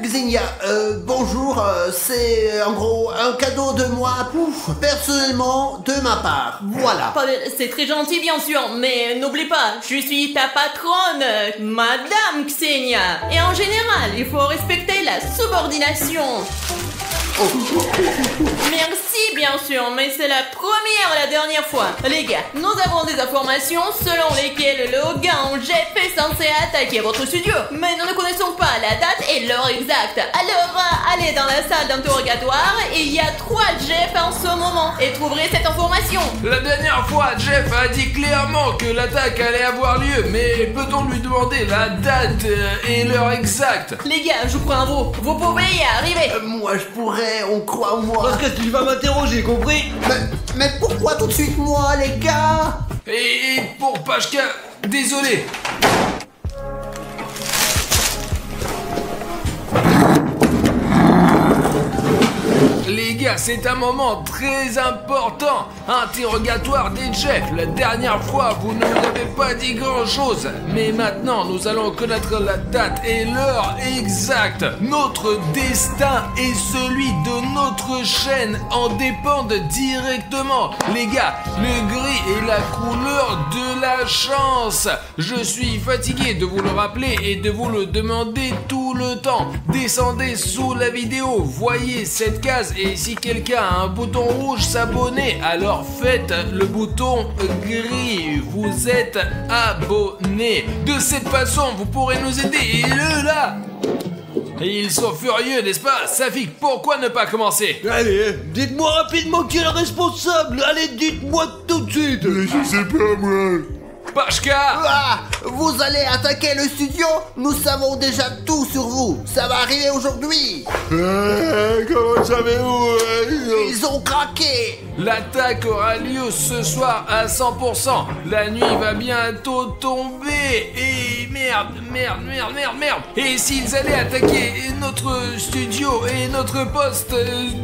Xenia, bonjour, c'est en gros un cadeau de moi, personnellement, de ma part, voilà. C'est très gentil bien sûr, mais n'oublie pas, je suis ta patronne, Madame Xenia. Et en général, il faut respecter la subordination. Merci bien sûr, mais c'est la première et la dernière fois. Les gars, nous avons des informations selon lesquelles le Hogan Jeff est censé attaquer votre studio. Mais nous ne connaissons pas la date et l'heure exacte. Alors, allez dans la salle d'interrogatoire et il y a 3 Jeff en ce moment et trouverez cette information. La dernière fois, Jeff a dit clairement que l'attaque allait avoir lieu, mais peut-on lui demander la date et l'heure exacte? Les gars, je crois en vous. Vous pouvez y arriver. Moi je pourrais, on croit en moi. Parce que tu vas m'interroger, compris? Mais pourquoi tout de suite moi, les gars? Et pour Pashka, désolé. Les gars, c'est un moment très important. Interrogatoire des Jeff. La dernière fois, vous ne nous avez pas dit grand-chose. Mais maintenant, nous allons connaître la date et l'heure exacte. Notre destin et celui de notre chaîne en dépendent directement. Les gars, le gris est la couleur de la chance. Je suis fatigué de vous le rappeler et de vous le demander tout le temps. Descendez sous la vidéo, voyez cette case et si quelqu'un a un bouton rouge s'abonner, alors faites le bouton gris. Vous êtes abonné. De cette façon, vous pourrez nous aider. Et eux là, ils sont furieux, n'est-ce pas? Safik, pourquoi ne pas commencer? Allez, dites-moi rapidement qui est le responsable. Allez, dites-moi tout de suite. Je sais pas, moi. Pashka! Ah, vous allez attaquer le studio? Nous savons déjà tout sur vous. Ça va arriver aujourd'hui. Comment savez-vous? Ils ont craqué. L'attaque aura lieu ce soir à 100%. La nuit va bientôt tomber. Et merde. Et s'ils allaient attaquer notre studio et notre poste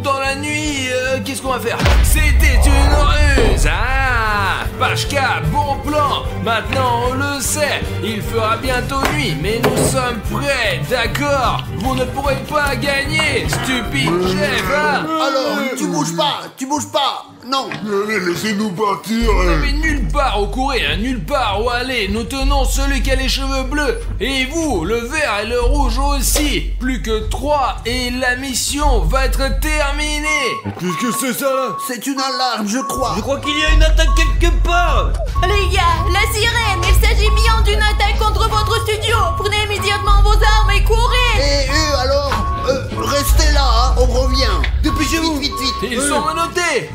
dans la nuit, qu'est-ce qu'on va faire? C'était une ruse. Ah, Pashka, bon plan. Maintenant on le sait. Il fera bientôt nuit, mais nous sommes prêts, d'accord? Vous ne pourrez pas gagner, stupide chef, hein? Alors, tu bouges pas. Non. Allez, laissez-nous partir. Vous n'avez nulle part où courir, hein, nulle part où aller. Nous tenons celui qui a les cheveux bleus. Et vous, le vert et le rouge aussi. Plus que 3 et la mission va être terminée. Qu'est-ce que c'est ça, là? C'est une alarme, je crois. Je crois qu'il y a une attaque quelque part. Les gars, la sirène, il s'agit bien d'une attaque contre votre studio. Prenez immédiatement vos armes et courez. Et eux alors, restez là, hein, on revient. Dépêchez-vous. Vite. Ils sont menottés.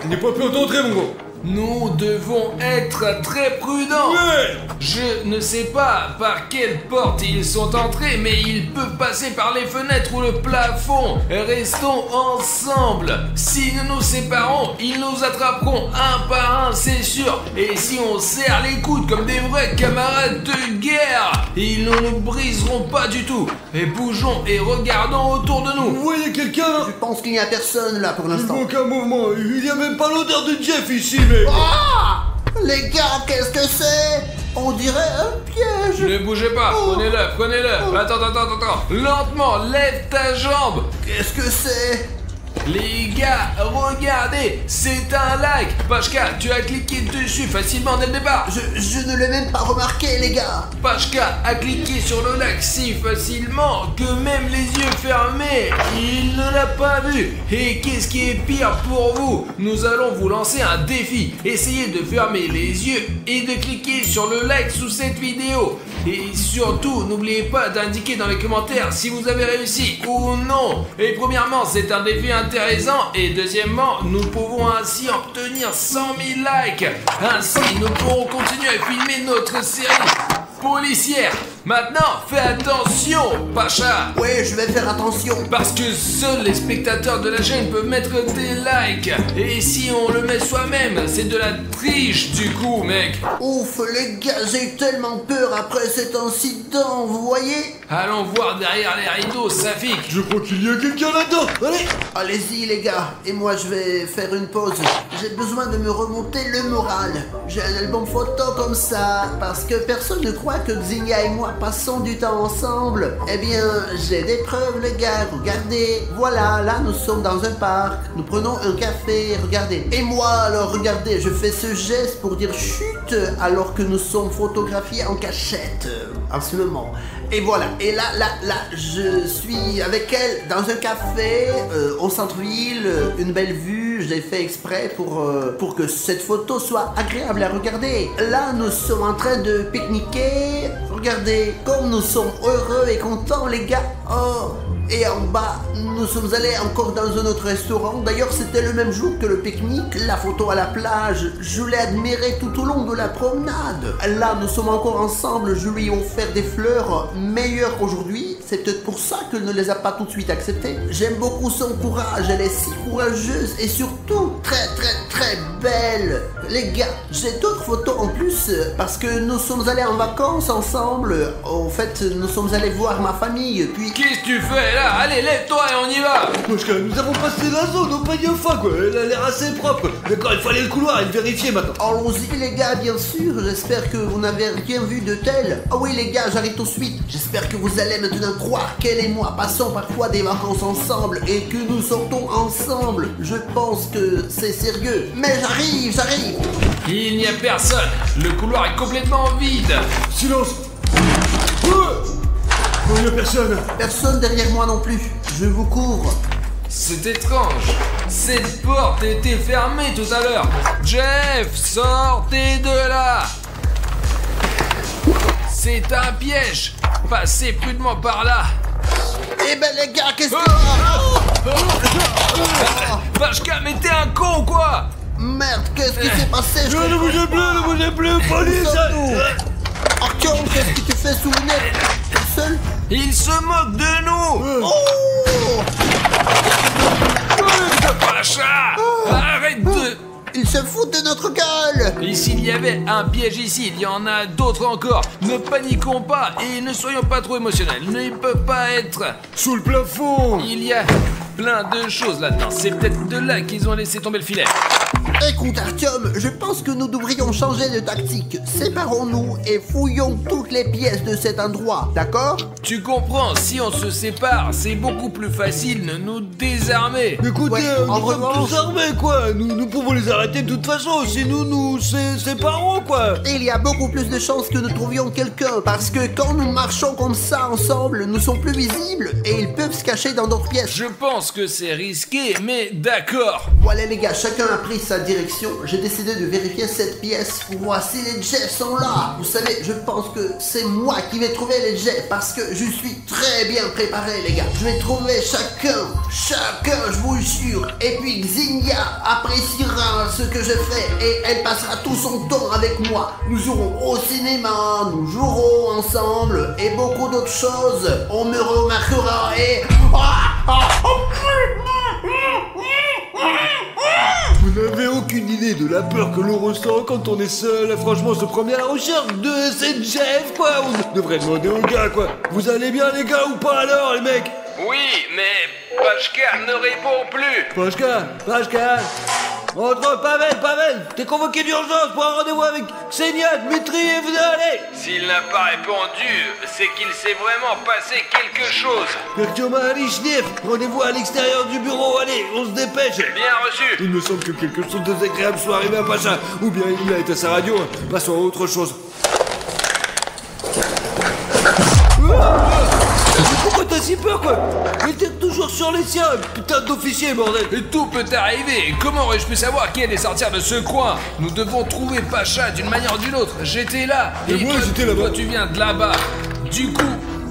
Il n'est pas pu d'entrer, mon gros. Nous devons être très prudents. Ouais. Je ne sais pas par quelle porte ils sont entrés, mais ils peuvent passer par les fenêtres ou le plafond. Restons ensemble. Si nous nous séparons, ils nous attraperont un par un, c'est sûr. Et si on serre les coudes comme des vrais camarades de guerre, ils ne nous briseront pas du tout. Et bougeons et regardons autour de Vous nous. voyez quelqu'un là? Je pense qu'il n'y a personne là pour Il l'instant. n'y a aucun mouvement. Il n'y a même pas l'odeur de Jeff ici, mec. Ah! Les gars, qu'est-ce que c'est? On dirait un piège. Ne bougez pas, prenez-le. Attends. Lentement, lève ta jambe. Qu'est-ce que c'est? Les gars, regardez, c'est un like. Pashka, tu as cliqué dessus facilement dès le départ. Je ne l'ai même pas remarqué, les gars. Pashka a cliqué sur le like si facilement que même les yeux fermés, il ne l'a pas vu. Et qu'est-ce qui est pire pour vous? Nous allons vous lancer un défi. Essayez de fermer les yeux et de cliquer sur le like sous cette vidéo. Et surtout, n'oubliez pas d'indiquer dans les commentaires si vous avez réussi ou non. Et premièrement, c'est un défi intéressant. Et deuxièmement, nous pouvons ainsi obtenir 100 000 likes. Ainsi, nous pourrons continuer à filmer notre série policière. Maintenant, fais attention, Pacha. Oui, je vais faire attention. Parce que seuls les spectateurs de la chaîne peuvent mettre des likes. Et si on le met soi-même, c'est de la triche du coup, mec. Ouf, les gars, j'ai tellement peur après cet incident, vous voyez? Allons voir derrière les rideaux, Safik. Je crois qu'il y a quelqu'un là-dedans. Allez. Allez-y, les gars. Et moi, je vais faire une pause. J'ai besoin de me remonter le moral. J'ai un album photo comme ça, parce que personne ne croit que Xenia et moi, passons du temps ensemble. Eh bien, j'ai des preuves, les gars. Regardez. Voilà, là, nous sommes dans un parc. Nous prenons un café. Regardez. Et moi, alors, regardez, je fais ce geste pour dire chut, alors que nous sommes photographiés en cachette. En ce moment. Et voilà. Et là, je suis avec elle dans un café au centre-ville. Une belle vue. J'ai fait exprès pour que cette photo soit agréable à regarder. Là, nous sommes en train de pique-niquer. Regardez, comme nous sommes heureux et contents, les gars. Oh, et en bas, nous sommes allés encore dans un autre restaurant. D'ailleurs, c'était le même jour que le pique-nique. La photo à la plage, je l'ai admirée tout au long de la promenade. Là, nous sommes encore ensemble. Je lui ai offert des fleurs meilleures qu'aujourd'hui. C'est peut-être pour ça qu'elle ne les a pas tout de suite acceptées. J'aime beaucoup son courage. Elle est si courageuse et surtout très belle. Les gars, j'ai d'autres photos en plus parce que nous sommes allés en vacances ensemble. En fait, nous sommes allés voir ma famille. Puis... Qu'est-ce que tu fais là? Allez, lève-toi et on y va! Pashka, nous avons passé la zone au panier fin, quoi. Elle a l'air assez propre. D'accord, il faut aller le couloir et le vérifier maintenant. Allons-y les gars, bien sûr. J'espère que vous n'avez rien vu de tel. Ah oui les gars, j'arrive tout de suite. J'espère que vous allez maintenant croire qu'elle et moi passons parfois des vacances ensemble et que nous sortons ensemble. Je pense que c'est sérieux. Mais j'arrive. Il n'y a personne. Le couloir est complètement vide. Silence. Oh, il n'y a personne. Personne derrière moi non plus. Je vous couvre. C'est étrange. Cette porte était fermée tout à l'heure. Jeff, sortez de là. C'est un piège. Passez prudemment par là. Eh ben les gars, qu'est-ce que... Pashka, mais t'es un con quoi? Merde, qu'est-ce qui s'est passé? Ne bougez plus, police. Artyom, qu'est-ce que tu fais sous le nez? Tout seul? Il se moque de nous. Oh! Pasha, arrête de... Il se fout de notre gueule! Et s'il y avait un piège ici, il y en a d'autres encore. Ne paniquons pas et ne soyons pas trop émotionnels. Ils ne peuvent pas être... Sous le plafond. Il y a plein de choses là-dedans. C'est peut-être de là qu'ils ont laissé tomber le filet. Écoute Artyom, je pense que nous devrions changer de tactique. Séparons-nous et fouillons toutes les pièces de cet endroit, d'accord? Tu comprends, si on se sépare, c'est beaucoup plus facile de nous désarmer. Écoutez, Ouais, en nous sommes revanche- tous armés, quoi. Nous pouvons les arrêter de toute façon. Si nous séparons, quoi. Il y a beaucoup plus de chances que nous trouvions quelqu'un, parce que quand nous marchons comme ça ensemble, nous sommes plus visibles et ils peuvent se cacher dans d'autres pièces. Je pense que c'est risqué, mais d'accord. Voilà les gars, chacun a pris sa direction. J'ai décidé de vérifier cette pièce pour voir si les Jeffs sont là. Vous savez, je pense que c'est moi qui vais trouver les Jeffs parce que je suis très bien préparé les gars. Je vais trouver chacun, je vous jure. Et puis Xenia appréciera ce que je fais et elle passera tout son temps avec moi. Nous irons au cinéma, nous jouerons ensemble et beaucoup d'autres choses. On me remarquera et... Vous n'avez aucune idée de la peur que l'on ressent quand on est seul. Franchement, se promener à la recherche de cette Jeff, quoi. On devrait demander aux gars, quoi. Vous allez bien, les gars, ou pas alors, les mecs? Oui, mais Pashka ne répond plus. Pashka. Entre, Pavel, t'es convoqué d'urgence pour un rendez-vous avec Xenia, Dmitri et vous allez. S'il n'a pas répondu, c'est qu'il s'est vraiment passé quelque chose. Artyom Alichnev, rendez-vous à l'extérieur du bureau, allez, on se dépêche. Bien reçu. Il me semble que quelque chose de désagréable soit arrivé à Pacha, ou bien il a été à sa radio, passons à autre chose. Pourquoi t'as si peur, quoi? Mais t'es toujours sur les siens, putain d'officier, bordel. Et tout peut arriver. Comment aurais-je pu savoir qui allait sortir de ce coin? Nous devons trouver Pacha d'une manière ou d'une autre. J'étais là. Et moi, toi, j'étais là-bas. Toi, tu viens de là-bas. Du coup,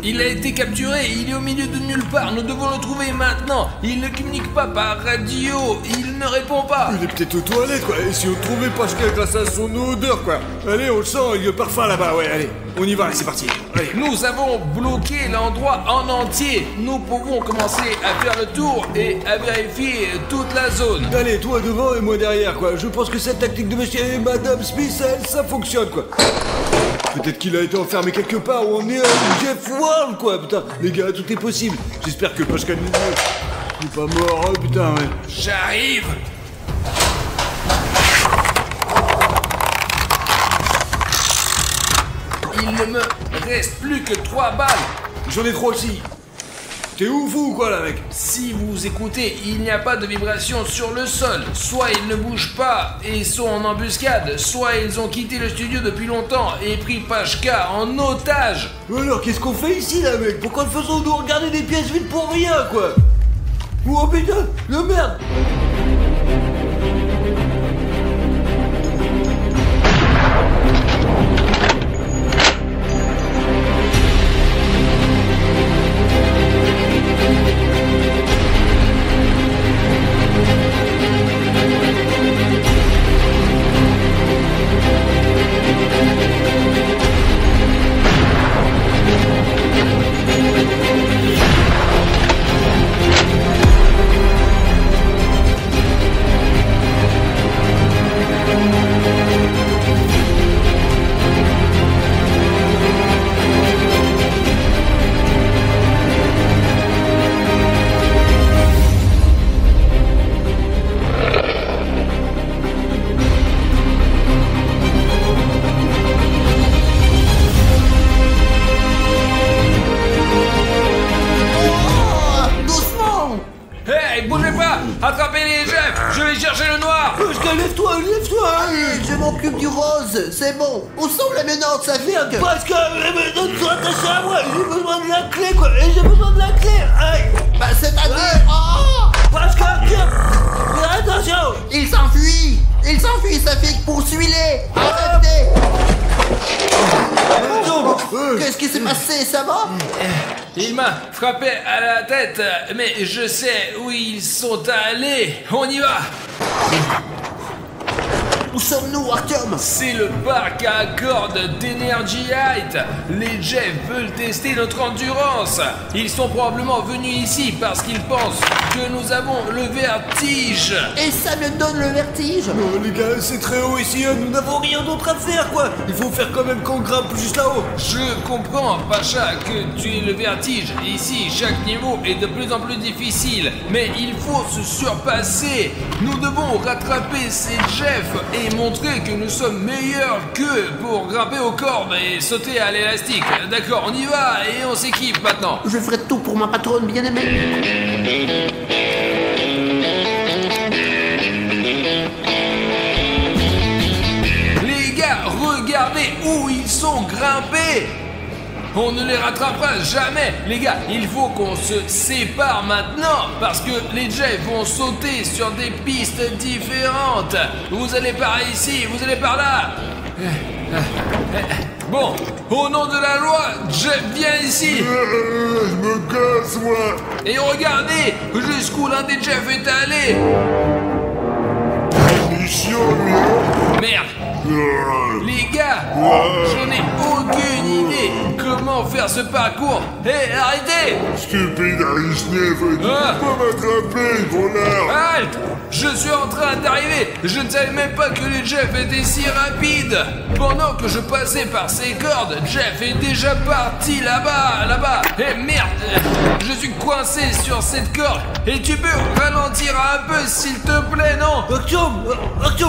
il a été capturé. Il est au milieu de nulle part. Nous devons le trouver maintenant. Il ne communique pas par radio. Il ne répond pas. Il est peut-être aux toilettes, quoi. Et si on trouvait Pashka grâce à son odeur, quoi. Allez, on le sent, il y a le parfum là-bas, ouais, allez. On y va, allez, c'est parti. Allez. Nous avons bloqué l'endroit en entier. Nous pouvons commencer à faire le tour et à vérifier toute la zone. Allez, toi devant et moi derrière, quoi. Je pense que cette tactique de monsieur et madame Smith, ça fonctionne, quoi. Peut-être qu'il a été enfermé quelque part ou on est à Jeff World, quoi, putain. Les gars, tout est possible. J'espère que Pashka n'est pas mort, oh, putain, ouais. J'arrive. il ne me reste plus que 3 balles. J'en ai 3 aussi. T'es ouf ou quoi là, mec? Si vous écoutez, il n'y a pas de vibration sur le sol. Soit ils ne bougent pas et sont en embuscade, soit ils ont quitté le studio depuis longtemps et pris Pachka en otage. Alors qu'est-ce qu'on fait ici là, mec? Pourquoi faisons-nous regarder des pièces vides pour rien, quoi? Oh putain, de merde! Attrapez les Jeff. Je vais chercher le noir. Pascal, lève-toi, lève-toi. Allez, je m'occupe du rose, c'est bon. Où sont les menottes, ça vient? Pascal, les menottes sont attachées à moi. J'ai besoin de la clé, quoi. Et j'ai besoin de la clé. Aïe. Bah c'est-à-dire... Oh Pascal, tiens. Mais attention. Il s'enfuit, ça fait que poursuis-les. Arrêtez. Qu'est-ce qui s'est passé, ça va? Il m'a frappé à la tête, mais je sais où ils sont allés. On y va. Où sommes-nous, Artyom? C'est le parc à cordes d'Energy Height. Les Jeff veulent tester notre endurance. Ils sont probablement venus ici parce qu'ils pensent que nous avons le vertige. Et ça me donne le vertige? Non, les gars, c'est très haut ici, hein. Nous n'avons rien d'autre à faire, quoi. Il faut faire quand même qu'on grimpe juste là-haut. Je comprends, Pacha, que tu aies le vertige. Ici, chaque niveau est de plus en plus difficile. Mais il faut se surpasser. Nous devons rattraper ces Jeff et montrer que nous sommes meilleurs qu'eux pour grimper aux cordes et sauter à l'élastique. D'accord, on y va et on s'équipe maintenant. Je ferai tout pour ma patronne bien-aimée. Les gars, regardez où ils sont grimpés. On ne les rattrapera jamais. Les gars, il faut qu'on se sépare maintenant parce que les Jeff vont sauter sur des pistes différentes. Vous allez par ici, vous allez par là. Bon, au nom de la loi, Jeff, viens ici. Je me casse, moi. Et regardez jusqu'où l'un des Jeff est allé. Il est chiant, lui, hein. Merde. Les gars, j'en ai aucune idée. Comment faire ce parcours? Hé, arrêtez! Stupide Arisnev, tu peux pas m'attraper, voleur. Halte! Je suis en train d'arriver. Je ne savais même pas que les Jeff étaient si rapides. Pendant que je passais par ces cordes, Jeff est déjà parti là-bas. Eh merde! Je suis coincé sur cette corde. Et tu peux ralentir un peu, s'il te plaît, non? Artyom,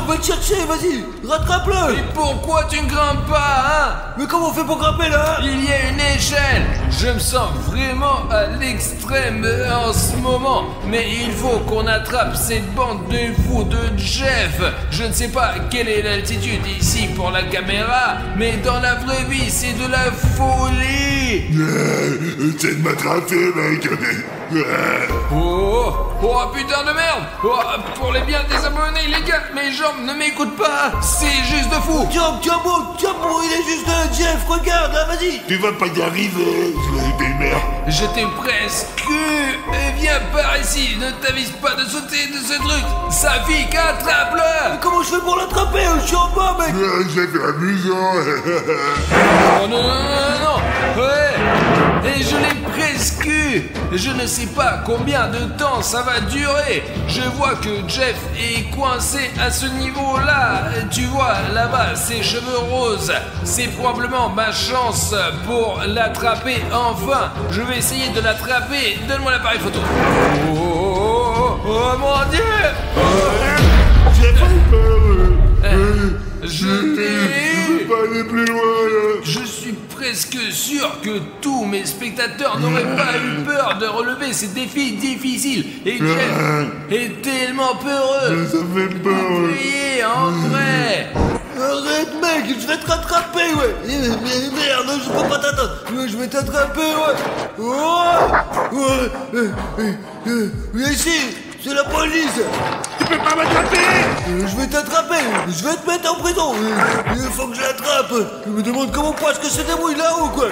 va le chercher, vas-y, rattrape-le. Et pourquoi tu ne grimpes pas, hein? Mais comment on fait pour grimper là? Il y a une échelle. Je me sens vraiment à l'extrême en ce moment. Mais il faut qu'on attrape cette bande de fous de Jeff. Je ne sais pas quelle est l'altitude ici pour la caméra, mais dans la vraie vie, c'est de la folie. Essaie de m'attraper, mec. Oh putain de merde. Pour les biens des abonnés, les gars, mes jambes ne m'écoutent pas. C'est juste de fou. Tiens bon, il est juste Jeff, regarde, là, vas-y. Tu vas pas y arriver, des merdes. Je t'ai presque. Viens par ici, ne t'avise pas de sauter de ce truc. Safik, attrape-le. Mais comment je fais pour l'attraper? Je suis en bas, mec. C'est amusant. Oh non. Ouais. Et je l'ai presque eu. Je ne sais pas combien de temps ça va durer. Je vois que Jeff est coincé à ce niveau-là. Tu vois, là-bas, ses cheveux roses. C'est probablement ma chance pour l'attraper enfin. Je vais essayer de l'attraper. Donne-moi l'appareil photo. Oh mon Dieu. J'ai pas eu peur. Je t'ai eu. peut pas aller plus loin, là. Je suis presque sûr que tous mes spectateurs n'auraient pas eu peur de relever ces défis difficiles. Et Jeff est tellement peureux. Ça fait peur. Priez en vrai. Arrête, mec, je vais te rattraper, ouais. Merde, je peux pas t'attendre. Je vais t'attraper, ouais. Oh, viens ici, c'est la police. Tu peux pas m'attraper. Je vais t'attraper, je vais te mettre en prison. Il faut que je l'attrape. Je me demande comment est-ce que se débrouille là-haut, quoi.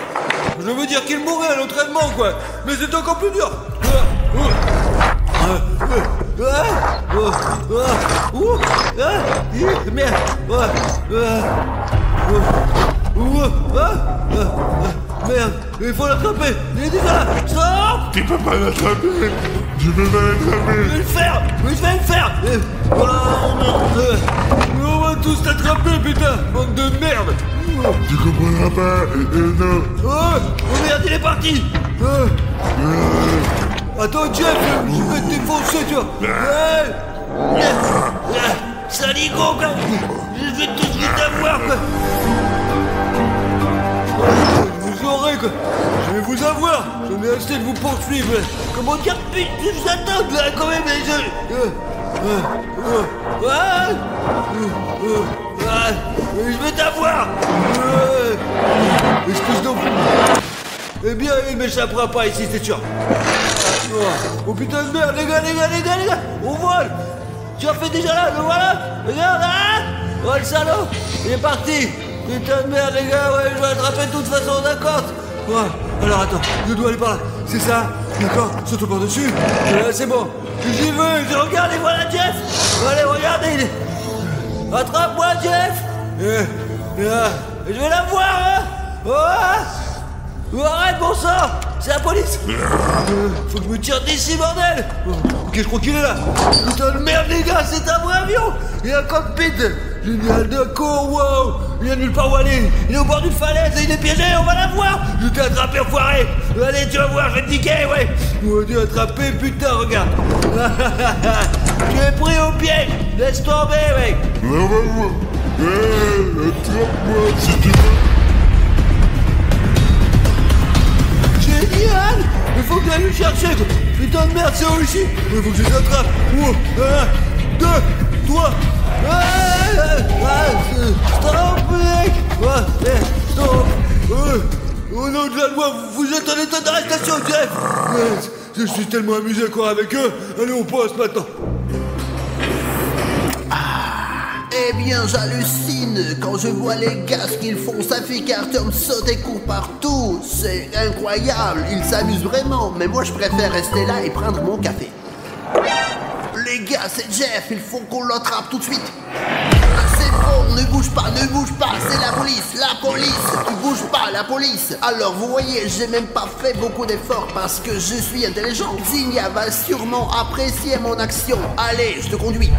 Je veux dire qu'il mourrait à l'entraînement, quoi. Mais c'est encore plus dur. Merde. Merde, il faut l'attraper. Il est déjà là. Stop. Tu peux pas l'attraper. Tu peux pas l'attraper. Je vais le faire. Je vais le faire. On va tous t'attraper, putain. Bande de merde. Tu comprendras pas. Non. Oh merde, il est parti. Attends, Jeff, je vais te défoncer, tu vois. Saligo, quoi. Je vais tout de suite avoir, quoi. Vous aurez, quoi. Je vais vous avoir. J'en ai assez de vous poursuivre. Comment dire, putain, je vous attends, là, quand même, les jeux. Je vais t'avoir. Espèce d'enfant. Eh bien, il m'échappera pas ici, c'est sûr. Oh putain de merde, les gars, on vole. Tu as fait déjà là, le voilà. Regarde là. Oh le salaud, il est parti. Putain de merde, les gars, ouais, je vais l'attraper de toute façon, d'accord. Ouais. Alors attends, je dois aller par là, c'est ça. D'accord, saute par-dessus. C'est bon, j'y vais, je regarde et voilà Jeff. Allez, regardez. Attrape-moi, Jeff. Je vais la voir, hein. Arrête, bon sang. C'est la police. Faut que je me tire d'ici, bordel. Ok, je crois qu'il est là. Putain de merde, les gars, c'est un vrai avion. Il y a un cockpit. Génial, d'accord, wow. Il y a nulle part où aller. Il est au bord d'une falaise et il est piégé, on va la voir. Je t'ai attrapé, enfoiré. Allez, tu vas voir, je vais te niquer, ouais. On va te attraper, putain, regarde. Tu es pris au piège. Laisse tomber, mec. On va voir. Attrape-moi si tu veux. Génial. Il faut que j'aille le chercher, quoi. Putain de merde, c'est où ici. Il faut que je les attrape. 1, 2, 3. Stop, mec. Stop. Au nom de la loi, vous êtes en état d'arrestation, Jeff. Je suis tellement amusé à courir avec eux. Allez, on passe maintenant. Eh bien, j'hallucine quand je vois les gars ce qu'ils font. Ça fait Carter saute et court partout. C'est incroyable. Ils s'amusent vraiment. Mais moi, je préfère rester là et prendre mon café. Les gars, c'est Jeff. Il faut qu'on l'attrape tout de suite. C'est bon, ne bouge pas, c'est la police, tu bouges pas, la police. Alors vous voyez, j'ai même pas fait beaucoup d'efforts parce que je suis intelligent. Zinnia va sûrement apprécier mon action. Allez, je te conduis.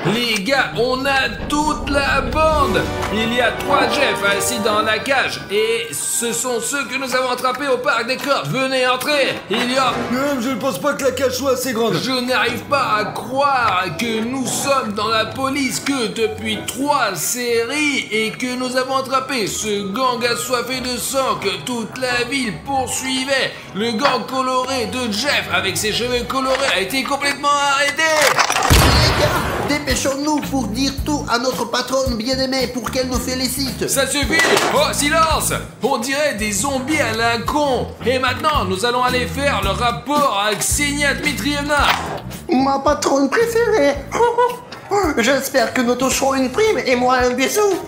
Les gars, on a toute la bande. Il y a 3 Jeff assis dans la cage et ce sont ceux que nous avons attrapés au parc des cordes. Venez entrer. Il y a... Je ne pense pas que la cage soit assez grande. Je n'arrive pas à croire que nous sommes dans la police que depuis 3 séries et que nous avons attrapé ce gang assoiffé de sang que toute la ville poursuivait. Le gang coloré de Jeff avec ses cheveux colorés a été complètement arrêté. Les gars, dépêchons-nous pour dire tout à notre patronne bien-aimée pour qu'elle nous félicite. Ça suffit. Oh, silence. On dirait des zombies à la con. Et maintenant, nous allons aller faire le rapport à Ksenia Dmitrievna. Ma patronne préférée. J'espère que nous toucherons une prime et moi un bisou.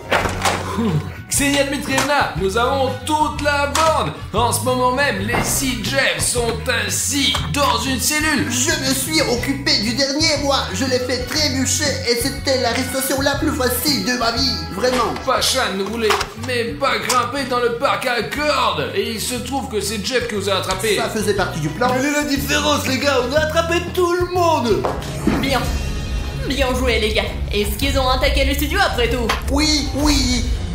Ksenia Dmitrievna, nous avons toute la bande. En ce moment même, les 6 Jeff sont assis dans une cellule. Je me suis occupé du dernier, moi. Je l'ai fait trébucher et c'était l'arrestation la plus facile de ma vie. Vraiment. Pachan ne voulait même pas grimper dans le parc à cordes. Et il se trouve que c'est Jeff qui vous a attrapé. Ça faisait partie du plan. Quelle est la différence, les gars? On a attrapé tout le monde. Bien joué les gars. Est-ce qu'ils ont attaqué le studio après tout? Oui.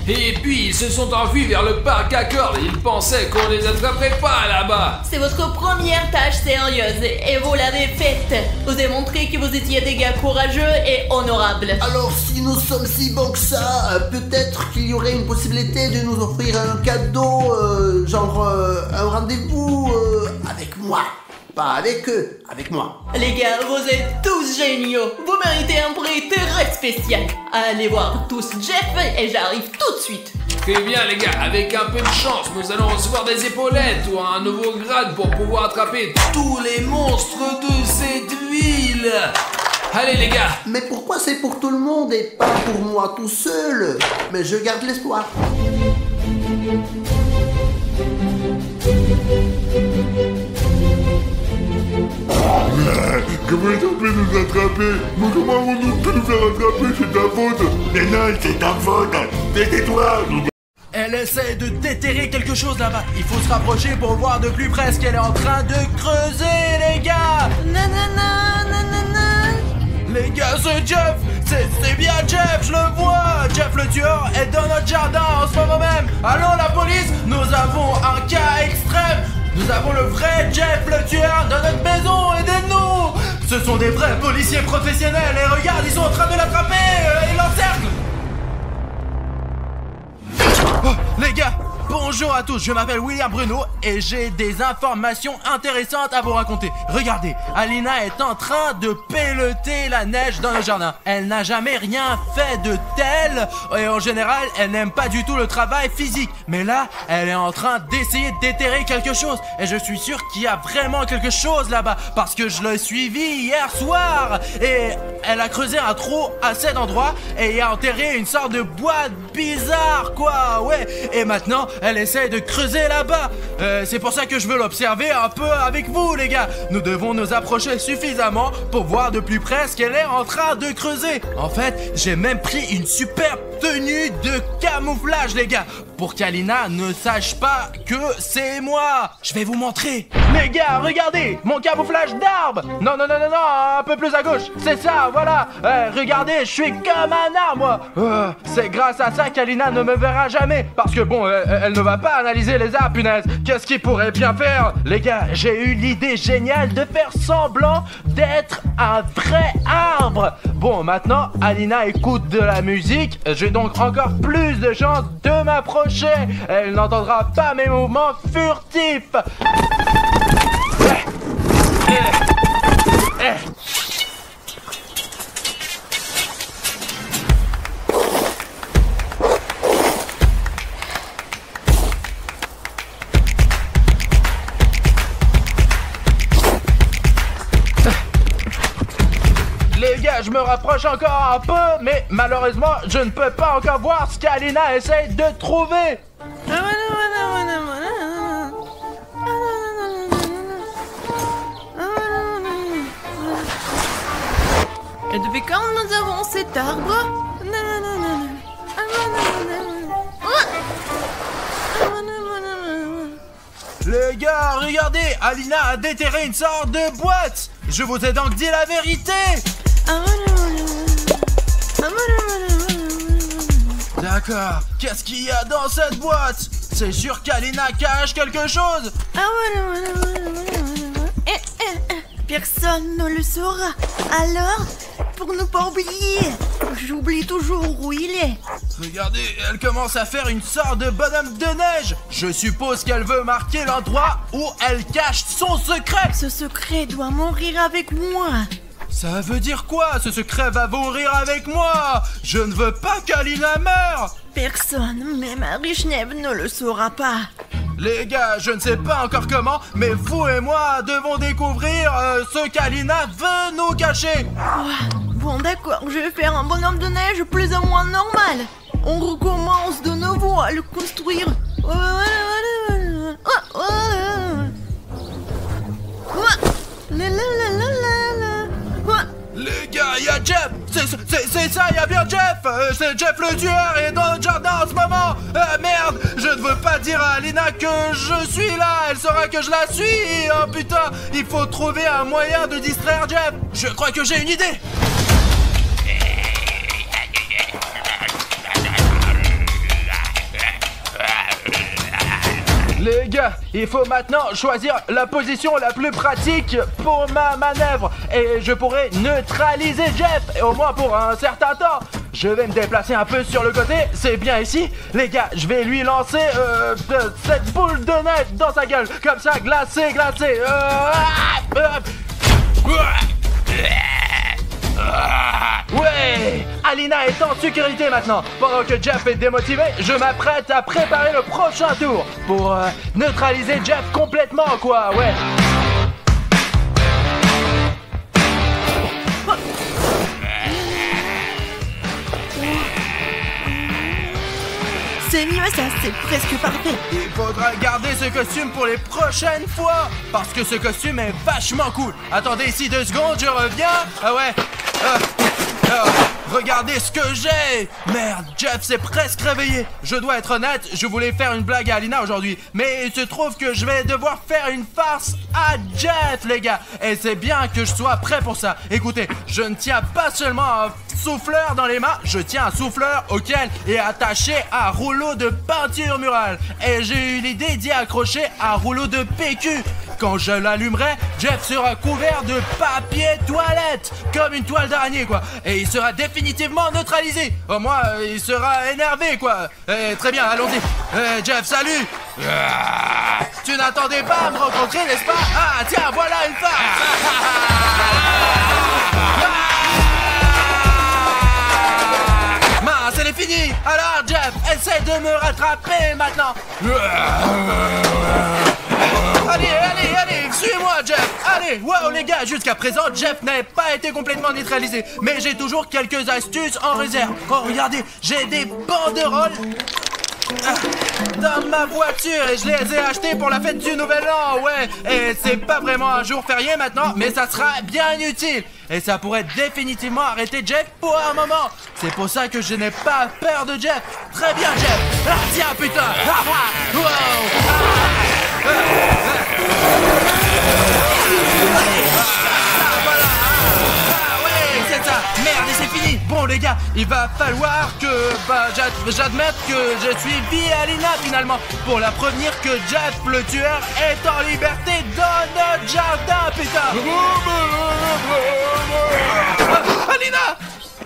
Et puis ils se sont enfuis vers le parc à cordes. Ils pensaient qu'on les attraperait pas là-bas. C'est votre première tâche sérieuse et vous l'avez faite. Vous avez montré que vous étiez des gars courageux et honorables. Alors si nous sommes si bons que ça, peut-être qu'il y aurait une possibilité de nous offrir un cadeau, genre un rendez-vous avec moi. Pas avec eux, avec moi. Les gars, vous êtes tous géniaux. Vous méritez un prix très spécial. Allez voir tous Jeff et j'arrive tout de suite. Très bien les gars, avec un peu de chance, nous allons recevoir des épaulettes ou un nouveau grade pour pouvoir attraper tous les monstres de cette ville. Allez les gars. Mais pourquoi c'est pour tout le monde et pas pour moi tout seul? Mais je garde l'espoir. Comment ils ont pu nous attraper? Mais comment avons-nous pu nous faire attraper? C'est ta faute. Mais non, c'est ta faute. Tais-toi. Elle essaie de déterrer quelque chose là-bas. Il faut se rapprocher pour voir de plus près ce qu'elle est en train de creuser, les gars. Les gars, c'est Jeff. C'est bien Jeff, je le vois. Jeff le tueur est dans notre jardin en ce moment même. Allons la police, nous avons un cas extrême. Nous avons le vrai Jeff le tueur dans notre maison, aidez-nous. Ce sont des vrais policiers professionnels et regarde, ils sont en train de l'attraper. Ils l'encerclent. Oh, les gars, bonjour à tous, je m'appelle William Bruno et j'ai des informations intéressantes à vous raconter. Regardez, Alina est en train de pelleter la neige dans le jardin. Elle n'a jamais rien fait de tel et en général, elle n'aime pas du tout le travail physique. Mais là, elle est en train d'essayer de déterrer quelque chose et je suis sûr qu'il y a vraiment quelque chose là-bas parce que je l'ai suivi hier soir et elle a creusé un trou à cet endroit et y a enterré une sorte de boîte bizarre quoi, ouais. Et maintenant, elle essaie de creuser là-bas. C'est pour ça que je veux l'observer un peu avec vous, les gars. Nous devons nous approcher suffisamment pour voir de plus près ce qu'elle est en train de creuser. En fait, j'ai même pris une superbe tenue de camouflage, les gars, pour qu'Alina ne sache pas que c'est moi. Je vais vous montrer. Les gars, regardez, mon camouflage d'arbre. Non, un peu plus à gauche. C'est ça, voilà. Regardez, je suis comme un arbre, moi. C'est grâce à ça qu'Alina ne me verra jamais. Parce que bon, elle ne va pas analyser les arbres, punaise. Qu'est-ce qu'il pourrait bien faire? Les gars, j'ai eu l'idée géniale de faire semblant d'être un vrai arbre. Bon, maintenant, Alina écoute de la musique. J'ai donc encore plus de chances de m'approcher. Elle n'entendra pas mes mouvements furtifs. Les gars, je me rapproche encore un peu, mais malheureusement, je ne peux pas encore voir ce qu'Alina essaye de trouver. Et depuis quand nous avons cet arbre? Les gars, regardez, Alina a déterré une sorte de boîte. Je vous ai donc dit la vérité. D'accord, qu'est-ce qu'il y a dans cette boîte? C'est sûr qu'Alina cache quelque chose. Personne ne le saura. Alors, pour ne pas oublier, j'oublie toujours où il est. Regardez, elle commence à faire une sorte de bonhomme de neige. Je suppose qu'elle veut marquer l'endroit où elle cache son secret. Ce secret doit mourir avec moi. Ça veut dire quoi? Ce secret va mourir avec moi. Je ne veux pas qu'Alina meure. Personne, même Arishneb, ne le saura pas. Les gars, je ne sais pas encore comment, mais vous et moi devons découvrir ce qu'Alina veut nous cacher. Bon d'accord, je vais faire un bonhomme de neige plus ou moins normal. On recommence de nouveau à le construire. Les gars, il y a Jeff. C'est ça, il y a bien Jeff. C'est Jeff le tueur et dans notre jardin en ce moment. Merde, je ne veux pas dire à Alina que je suis là. Elle saura que je la suis. Oh putain, il faut trouver un moyen de distraire Jeff. Je crois que j'ai une idée. Les gars, il faut maintenant choisir la position la plus pratique pour ma manœuvre. Et je pourrai neutraliser Jeff, au moins pour un certain temps. Je vais me déplacer un peu sur le côté, c'est bien ici. Les gars, je vais lui lancer cette boule de neige dans sa gueule. Comme ça, glacé. Ouais! Alina est en sécurité maintenant. Pendant que Jeff est démotivé, je m'apprête à préparer le prochain tour pour neutraliser Jeff complètement, quoi, ouais. C'est mieux ça, c'est presque parfait. Il faudra garder ce costume pour les prochaines fois, parce que ce costume est vachement cool. Attendez ici 2 secondes, je reviens. Ah ouais. Regardez ce que j'ai. Merde, Jeff s'est presque réveillé. Je dois être honnête, je voulais faire une blague à Alina aujourd'hui, mais il se trouve que je vais devoir faire une farce à Jeff, les gars. Et c'est bien que je sois prêt pour ça. Écoutez, je ne tiens pas seulement un souffleur dans les mains, je tiens un souffleur auquel est attaché un rouleau de peinture murale. Et j'ai eu l'idée d'y accrocher un rouleau de PQ. Quand je l'allumerai, Jeff sera couvert de papier toilette, comme une toile d'araignée, quoi. Et il sera définitivement neutralisé. Au moins, il sera énervé, quoi. Très bien, allons-y. Jeff, salut. Tu n'attendais pas à me rencontrer, n'est-ce pas? Ah, tiens, voilà une farce. Mince, elle est finie. Alors, Jeff, essaie de me rattraper maintenant. Allez, suis-moi, Jeff. Allez, wow, les gars, jusqu'à présent, Jeff n'avait pas été complètement neutralisé. Mais j'ai toujours quelques astuces en réserve. Oh, regardez, j'ai des banderoles dans ma voiture et je les ai achetées pour la fête du Nouvel An, ouais. Et c'est pas vraiment un jour férié maintenant, mais ça sera bien utile. Et ça pourrait définitivement arrêter Jeff pour un moment. C'est pour ça que je n'ai pas peur de Jeff. Très bien, Jeff. Ah, tiens, putain. Wow. Ouais, c'est ça. Merde, et c'est fini. Bon, les gars, il va falloir que j'admette que je suis Alina finalement pour la prévenir que Jeff le tueur est en liberté dans notre jardin, putain.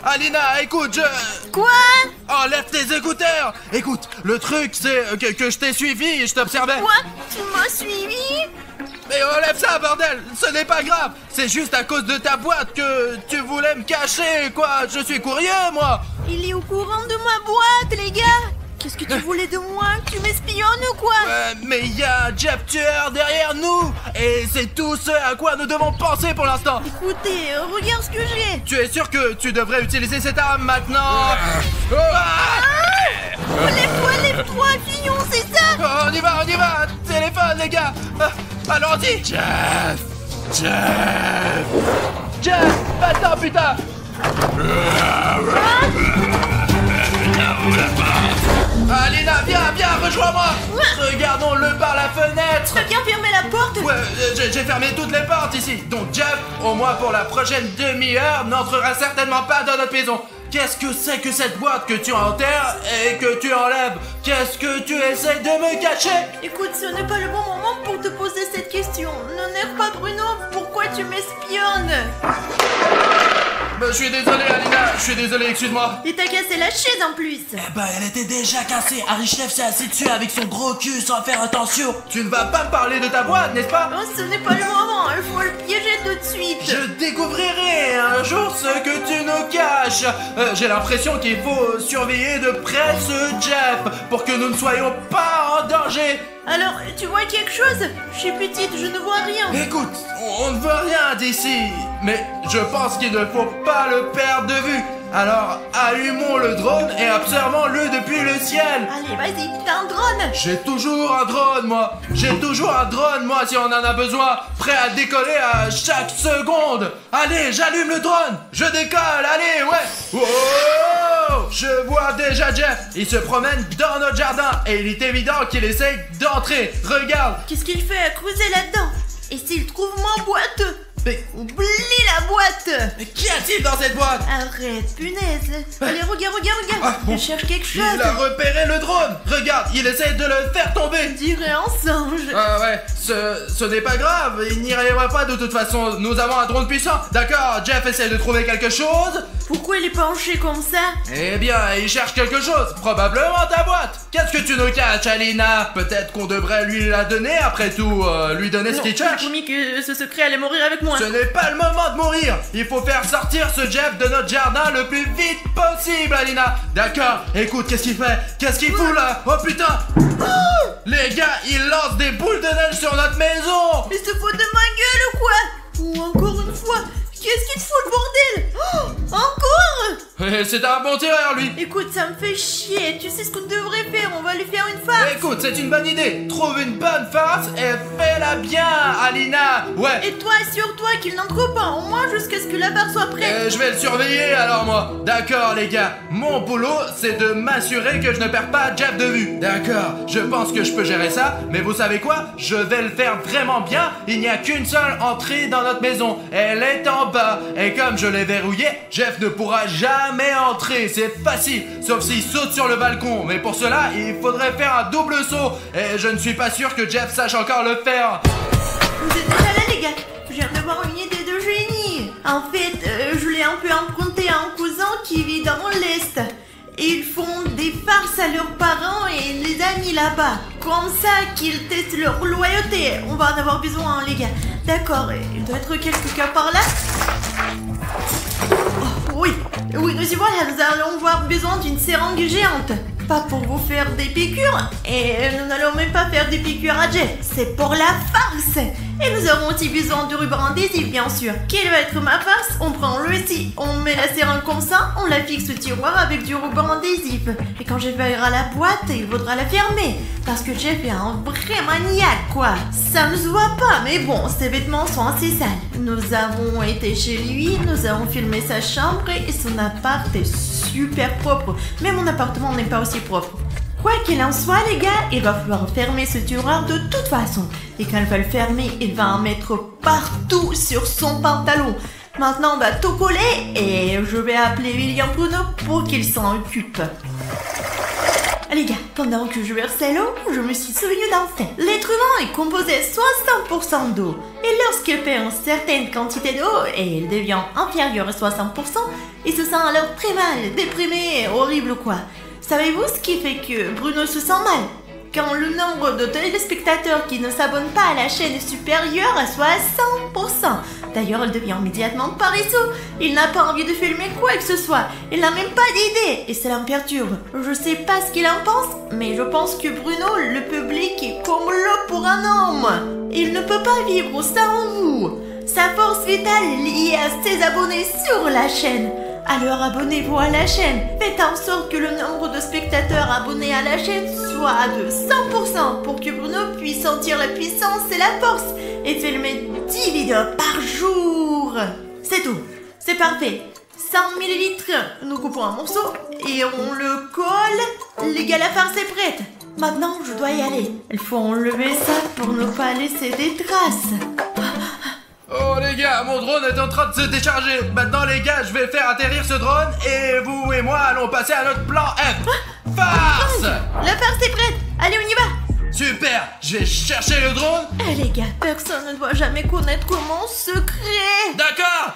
Alina, écoute, Quoi? Enlève tes écouteurs. Écoute, le truc c'est que je t'ai suivi et je t'observais. Quoi? Tu m'as suivi? Mais enlève ça, bordel. Ce n'est pas grave. C'est juste à cause de ta boîte que tu voulais me cacher, quoi. Je suis curieux, moi. Il est au courant de ma boîte, les gars. Qu'est-ce que tu voulais de moi? Tu m'espionnes ou quoi? Mais il y a un Jeff tueur derrière nous. Et c'est tout ce à quoi nous devons penser pour l'instant. Écoutez, regarde ce que j'ai. Tu es sûr que tu devrais utiliser cette arme maintenant? Lève-toi, Fillon, c'est ça? On y va. Téléphone, les gars. Allons-y. Jeff, va-t'en, putain. Alina, viens, rejoins-moi. Regardons-le par la fenêtre. T'as bien fermé la porte? Ouais, j'ai fermé toutes les portes ici. Donc Jeff, au moins pour la prochaine demi-heure, n'entrera certainement pas dans notre maison. Qu'est-ce que c'est que cette boîte que tu enterres et que tu enlèves? Qu'est-ce que tu essaies de me cacher? Écoute, ce n'est pas le bon moment pour te poser cette question. N'énerve pas Bruno, pourquoi tu m'espionnes? Je suis désolé, Alina, excuse-moi. Et t'as cassé la chaise en plus. Elle était déjà cassée. Arichef s'est assis dessus avec son gros cul sans faire attention. Tu ne vas pas me parler de ta boîte, n'est-ce pas? Oh, ce n'est pas le moment, il faut le piéger tout de suite. Je découvrirai un jour ce que tu nous caches. J'ai l'impression qu'il faut surveiller de près ce Jeff pour que nous ne soyons pas en danger. Alors, tu vois quelque chose? Je suis petite, je ne vois rien. Écoute, on ne veut rien d'ici, mais je pense qu'il ne faut pas le perdre de vue. Alors, allumons le drone et observons-le depuis le ciel. Allez, vas-y, t'as un drone. J'ai toujours un drone, moi. Si on en a besoin. Prêt à décoller à chaque seconde. Allez, j'allume le drone. Je décolle, allez, ouais. Wow! Je vois déjà Jeff. Il se promène dans notre jardin et il est évident qu'il essaye d'entrer. Regarde. Qu'est-ce qu'il fait à creuser là-dedans? Et s'il trouve ma boîte? Mais Oublie la boîte. qu'y a-t-il dans cette boîte? Arrête, punaise. Allez, regarde. Ah, bon. Je cherche quelque chose. Il a repéré le drone. Regarde, il essaie de le faire tomber. On dirait un singe. Ah ouais, ce n'est pas grave, il n'y arrivera pas de toute façon. Nous avons un drone puissant. D'accord, Jeff essaie de trouver quelque chose. Pourquoi il est penché comme ça? Eh bien, il cherche quelque chose. Probablement ta boîte. Qu'est-ce que tu nous caches, Alina? Peut-être qu'on devrait lui la donner après tout. Lui donner ce qu'il Tu m'as cherche. promis que ce secret allait mourir avec moi. Ce n'est pas le moment de mourir. Il faut faire sortir ce Jeff de notre jardin le plus vite possible, Alina. D'accord, écoute, qu'est-ce qu'il fait? Qu'est-ce qu'il fout là? Oh putain. Les gars, il lance des boules de neige sur notre maison. Il se fout de ma gueule ou quoi? Ou encore une fois, qu'est-ce qu'il fout le bordel? Encore? C'est un bon tireur, lui. Écoute, ça me fait chier. Tu sais ce qu'on devrait faire? On va lui faire une farce. Écoute, c'est une bonne idée. Trouve une bonne farce et fais-la bien, Alina. Ouais. Et toi, assure-toi qu'il n'entre pas, au moins jusqu'à ce que la farce soit prête. Je vais le surveiller alors moi. D'accord les gars, mon boulot c'est de m'assurer que je ne perds pas Jeff de vue. D'accord, je pense que je peux gérer ça, mais vous savez quoi? Je vais le faire vraiment bien. Il n'y a qu'une seule entrée dans notre maison. Elle est en bas. Et comme je l'ai verrouillée, Jeff ne pourra jamais entrer. C'est facile, sauf s'il saute sur le balcon. Mais pour cela, il faudrait faire un double saut. Et je ne suis pas sûr que Jeff sache encore le faire. Vous êtes déjà là, les gars? Je viens d'avoir une idée de génie. En fait, je l'ai un peu emprunté à un cousin qui vit dans l'Est. Ils font des farces à leurs parents et les amis là-bas. Comme ça qu'ils testent leur loyauté. On va en avoir besoin, les gars. D'accord, il doit être quelque cas par là. Oh, oui, nous y voilà, nous allons avoir besoin d'une seringue géante. Pas pour vous faire des piqûres, et nous n'allons même pas faire des piqûres à Jeff. C'est pour la farce. Et nous aurons aussi besoin de ruban adhésif, bien sûr. Quelle va être ma farce? On prend le ici, on met la seringue comme ça, on la fixe au tiroir avec du ruban adhésif. Et quand Jeff verra la boîte, il faudra la fermer. Parce que Jeff est un vrai maniaque, quoi. Ça ne se voit pas, mais bon, ses vêtements sont assez sales. Nous avons été chez lui, nous avons filmé sa chambre et son appart est super propre. Mais mon appartement n'est pas aussi propre. Quoi qu'il en soit, les gars, il va falloir fermer ce tiroir de toute façon. Et quand il va le fermer, il va en mettre partout sur son pantalon. Maintenant, on va tout coller et je vais appeler William Bruno pour qu'il s'en occupe. Les gars, pendant que je versais l'eau, je me suis souvenu d'un fait. L'être humain est composé 60% d'eau. Et lorsqu'il perd une certaine quantité d'eau et il devient inférieur à 60%, il se sent alors très mal, déprimé, horrible quoi. Savez-vous ce qui fait que Bruno se sent mal? Quand le nombre de téléspectateurs qui ne s'abonnent pas à la chaîne est supérieur à 60%. D'ailleurs, il devient immédiatement paresseux. Il n'a pas envie de filmer quoi que ce soit. Il n'a même pas d'idée et cela me perturbe. Je sais pas ce qu'il en pense, mais je pense que Bruno, le public est comme l'eau pour un homme. Il ne peut pas vivre sans vous. Sa force vitale est liée à ses abonnés sur la chaîne. Alors abonnez-vous à la chaîne. Faites en sorte que le nombre de spectateurs abonnés à la chaîne soit de 100% pour que Bruno puisse sentir la puissance et la force et filmer 10 vidéos par jour. C'est tout. C'est parfait. 100 ml. Nous coupons un morceau et on le colle. Les gars, la farce est prête. Maintenant, je dois y aller. Il faut enlever ça pour ne pas laisser des traces. Oh les gars, mon drone est en train de se décharger. Maintenant les gars, je vais faire atterrir ce drone et vous et moi allons passer à notre plan F. Farce. La farce est prête. Allez, on y va. Super, je vais chercher le drone. Eh les gars, personne ne doit jamais connaître mon secret. D'accord.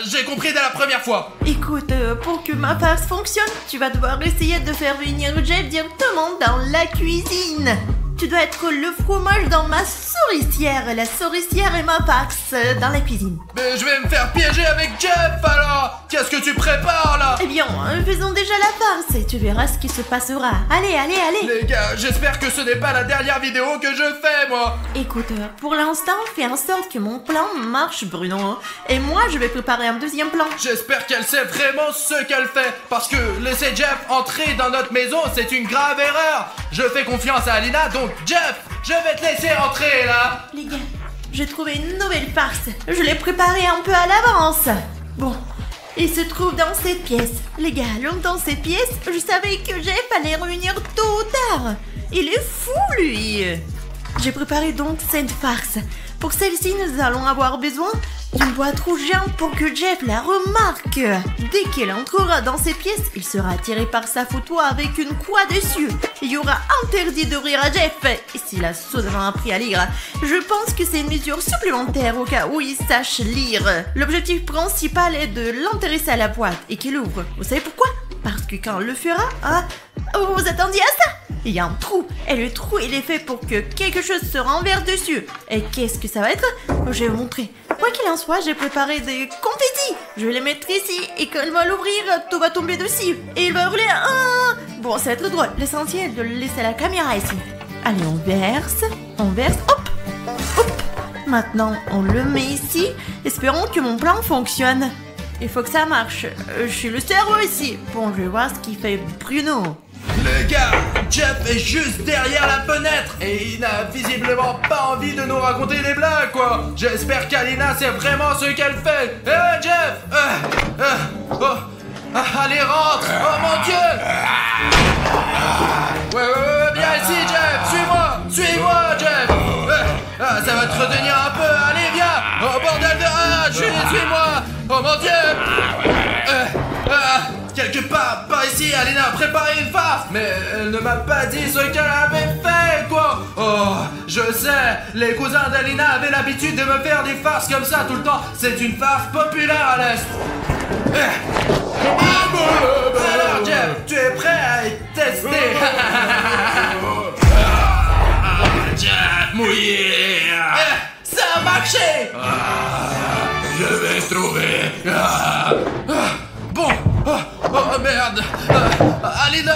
J'ai compris dès la première fois. Écoute, pour que ma farce fonctionne, tu vas devoir essayer de faire venir Jeff directement dans la cuisine. Tu dois être le fromage dans ma souricière. La souricière est ma farce dans la cuisine. Mais je vais me faire piéger avec Jeff alors. Qu'est-ce que tu prépares là? Eh bien, faisons déjà la farce et tu verras ce qui se passera. Allez, allez, allez. Les gars, j'espère que ce n'est pas la dernière vidéo que je fais moi. Écoute, pour l'instant, fais en sorte que mon plan marche, Bruno. Et moi, je vais préparer un deuxième plan. J'espère qu'elle sait vraiment ce qu'elle fait. Parce que laisser Jeff entrer dans notre maison, c'est une grave erreur. Je fais confiance à Alina, donc Jeff, je vais te laisser entrer là. Les gars, j'ai trouvé une nouvelle farce. Je l'ai préparée un peu à l'avance. Bon, il se trouve dans cette pièce. Les gars, dans cette pièce, je savais que Jeff allait revenir tôt ou tard. Il est fou, lui. J'ai préparé donc cette farce. Pour celle-ci, nous allons avoir besoin d'une boîte rouge géante pour que Jeff la remarque. Dès qu'elle entrera dans cette pièce, il sera attiré par sa photo avec une croix dessus. Il y aura interdit de rire à Jeff et s'il a soudainement appris à lire. Je pense que c'est une mesure supplémentaire au cas où il sache lire. L'objectif principal est de l'intéresser à la boîte et qu'il ouvre. Vous savez pourquoi? Parce que quand il le fera, vous vous attendiez à ça? Il y a un trou, et le trou il est fait pour que quelque chose se renverse dessus. Et qu'est-ce que ça va être? Je vais vous montrer. Quoi qu'il en soit, j'ai préparé des confettis. Je vais les mettre ici, et quand il va l'ouvrir, tout va tomber dessus. Et il va hurler Bon, ça va être drôle. L'essentiel est de le laisser à la caméra ici. Allez, on verse, hop, hop. Maintenant, on le met ici. Espérons que mon plan fonctionne. Il faut que ça marche. Je suis le cerveau ici. Bon, je vais voir ce qu'il fait Bruno. Les gars, Jeff est juste derrière la fenêtre et il n'a visiblement pas envie de nous raconter des blagues, quoi. J'espère qu'Alina sait vraiment ce qu'elle fait. Jeff allez, rentre. Oh mon Dieu. Ouais, viens ici, Jeff. Suis-moi, Jeff. Ça va te retenir un peu. Allez, viens. Oh, bordel de... suis-moi. Oh mon Dieu. Quelque part, par ici, Alina a préparé une farce. Mais elle ne m'a pas dit ce qu'elle avait fait, quoi. Oh, je sais, les cousins d'Alina avaient l'habitude de me faire des farces comme ça tout le temps. C'est une farce populaire à l'Est. Alors, Jeff, tu es prêt à être testé? Jeff, mouillé. Ça a marché. Je vais trouver. Bon. Oh merde. Alina,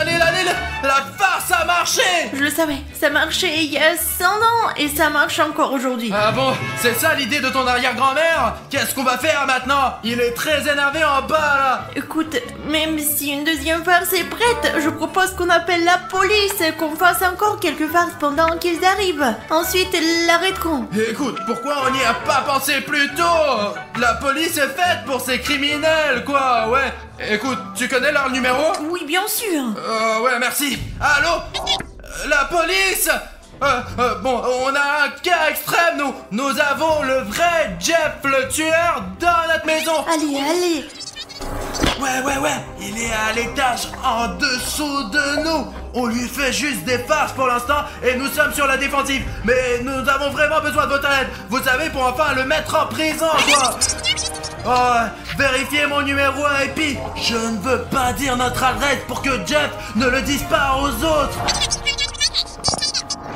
la farce a marché. Je le savais, ça marchait il y a 100 ans et ça marche encore aujourd'hui. Ah bon, c'est ça l'idée de ton arrière-grand-mère? Qu'est-ce qu'on va faire maintenant? Il est très énervé en bas là. Écoute, même si une deuxième farce est prête, je propose qu'on appelle la police, qu'on fasse encore quelques farces pendant qu'ils arrivent. Ensuite, ils l'arrêteront. Écoute, pourquoi on n'y a pas pensé plus tôt? La police est faite pour ces criminels, quoi, ouais. Écoute, tu connais leur numéro? Oui, bien sûr. Ouais, merci. Allô? La police? Bon, on a un cas extrême, nous avons le vrai Jeff le tueur dans notre maison. Allez. Ouais, il est à l'étage en dessous de nous. On lui fait juste des farces pour l'instant et nous sommes sur la défensive. Mais nous avons vraiment besoin de votre aide. Vous savez, pour enfin le mettre en prison, quoi. Vérifiez mon numéro et puis je ne veux pas dire notre adresse pour que Jeff ne le dise pas aux autres.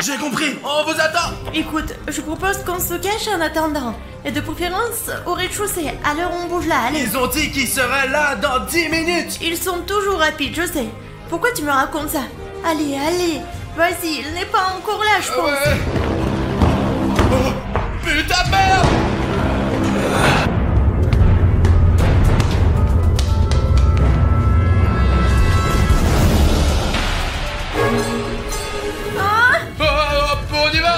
J'ai compris, on vous attend. Écoute, je propose qu'on se cache en attendant. Et de préférence au rez-de-chaussée. Alors on bouge là, allez. Ils ont dit qu'ils seraient là dans 10 minutes. Ils sont toujours rapides, je sais. Pourquoi tu me racontes ça? Allez, vas-y, il n'est pas encore là, je pense. Ouais. Oh, putain de merde. On y va.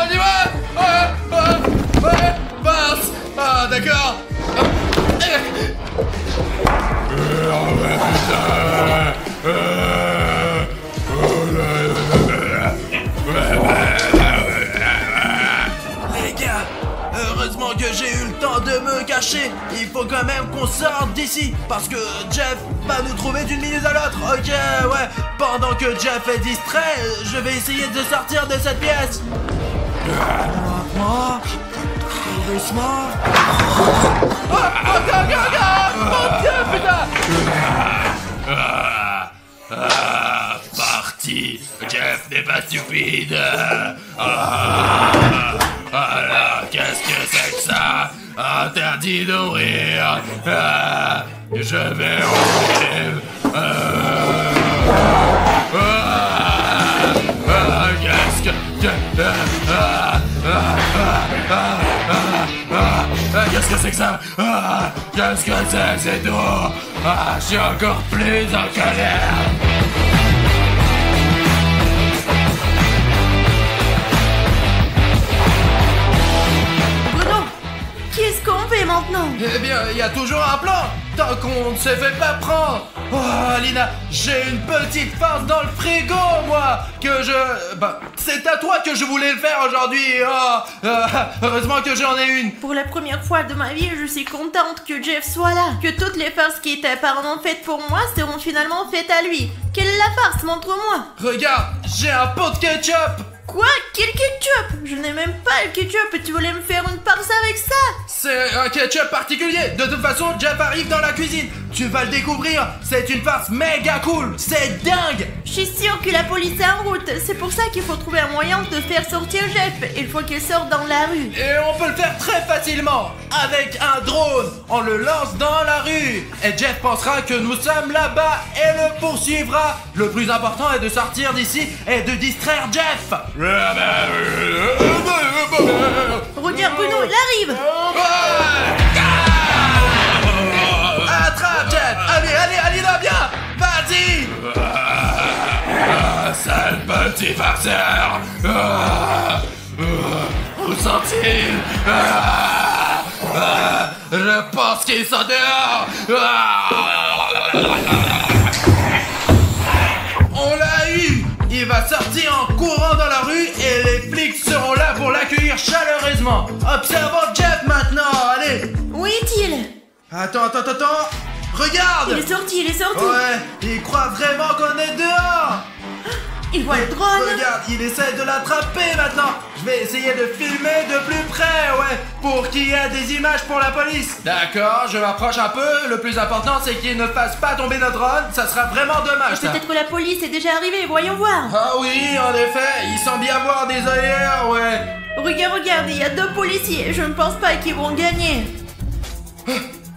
Passe. D'accord. Les gars, heureusement que j'ai eu le temps de me cacher. Il faut quand même qu'on sorte d'ici parce que Jeff va nous trouver d'une minute à l'autre. Ok, ouais. Pendant que Jeff est distrait, je vais essayer de sortir de cette pièce. Doucement. Mon Dieu, putain. Parti. Jeff n'est pas stupide. Alors, qu'est-ce que c'est que ça? Interdit d'ouvrir. Je vais ouvrir. Qu'est-ce que c'est que ça? Qu'est-ce que c'est tout? Je suis encore plus en colère. Bruno, qu'est-ce qu'on fait maintenant? Eh bien, il y a toujours un plan. tant qu'on ne se fait pas prendre. Oh, Alina, j'ai une petite farce dans le frigo, moi, que je... Bah, c'est à toi que je voulais le faire aujourd'hui. Oh, heureusement que j'en ai une. Pour la première fois de ma vie, je suis contente que Jeff soit là. Que toutes les farces qui étaient apparemment faites pour moi seront finalement faites à lui. Quelle est la farce? Montre-moi. Regarde, j'ai un pot de ketchup. Quoi? Quel ketchup? Je n'ai même pas le ketchup et tu voulais me faire une farce avec ça? C'est un ketchup particulier. De toute façon, Jeff arrive dans la cuisine. Tu vas le découvrir. C'est une farce méga cool. C'est dingue. Je suis sûre que la police est en route. C'est pour ça qu'il faut trouver un moyen de faire sortir Jeff. Il faut qu'il sorte dans la rue. Et on peut le faire très facilement. Avec un drone. On le lance dans la rue. Et Jeff pensera que nous sommes là-bas et le poursuivra. Le plus important est de sortir d'ici et de distraire Jeff. Regarde Bruno, il arrive. Attrape Jeff. Allez là, viens. Vas-y. Sale petit farceur. Où sont-ils? Je pense qu'ils sont dehors. On l'a eu. Il va sortir en courant dans la rue et les flics seront là pour l'accueillir chaleureusement. Observons Jeff maintenant, allez. Où est-il? Attends. Regarde. Il est sorti. Ouais, il croit vraiment qu'on est dehors. Il voit le drone. Regarde, il essaie de l'attraper maintenant. Je vais essayer de filmer de plus près, ouais, pour qu'il y ait des images pour la police. D'accord, je m'approche un peu. Le plus important, c'est qu'il ne fasse pas tomber notre drone. Ça sera vraiment dommage, ça. Peut-être que la police est déjà arrivée, voyons voir. Ah oui, en effet, il semble y avoir des ailleurs, ouais. Regarde, il y a 2 policiers. Je ne pense pas qu'ils vont gagner.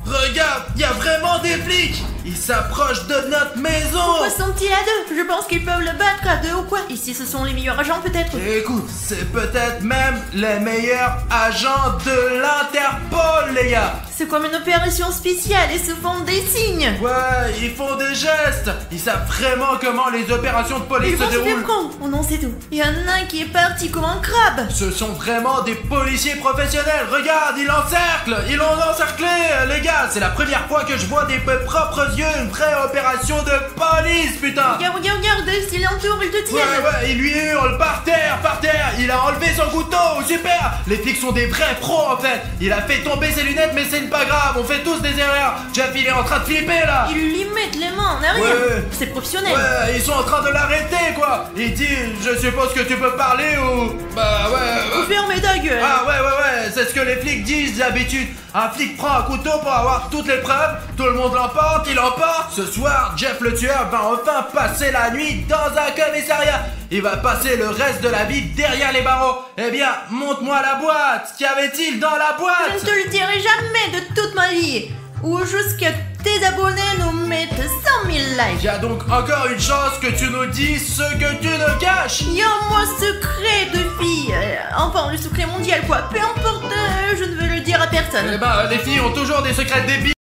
Regarde, il y a vraiment des flics. Ils s'approchent de notre maison. Pourquoi sont-ils à 2? Je pense qu'ils peuvent le battre à 2 ou quoi. Ici, ce sont les meilleurs agents peut-être. Écoute, c'est peut-être même les meilleurs agents de l'Interpol, les gars. C'est comme une opération spéciale et se font des signes. Ouais, ils font des gestes. Ils savent vraiment comment les opérations de police Ils se vont se faire déroulent. prendre. Oh non, c'est tout. Il y en a un qui est parti comme un crabe. Ce sont vraiment des policiers professionnels. Regarde, ils l'encerclent. Ils l'ont encerclé, les gars. C'est la première fois que je vois des propres yeux une vraie opération de police, putain. Regarde, s'il entoure, il te tire. Ouais, il lui hurle par terre. Il a enlevé son couteau, super. Les flics sont des vrais pros en fait. Il a fait tomber ses lunettes, mais c'est pas grave, on fait tous des erreurs. Jeff, il est en train de flipper là. Ils lui mettent les mains en arrière. Ouais. C'est professionnel. Ouais, ils sont en train de l'arrêter quoi. Il dit, je suppose que tu peux parler ou... Bah ouais. Vous fermez ta gueule. Ah ouais, c'est ce que les flics disent d'habitude. Un flic prend un couteau pour avoir toutes les preuves. Tout le monde l'emporte, il emporte. Ce soir, Jeff le tueur va enfin passer la nuit dans un commissariat. Il va passer le reste de la vie derrière les barreaux. Eh bien, montre-moi la boîte. Qu'y avait-il dans la Je boîte? ne te le dirai jamais de toute ma vie. Ou jusqu'à tes abonnés nous mettent 100 000 likes. Il y a donc encore une chance que tu nous dises ce que tu nous caches. Il y a un mot secret de fille. Enfin, le secret mondial quoi. Peu importe, je ne veux le dire à personne. Eh ben, les filles ont toujours des secrets débiles.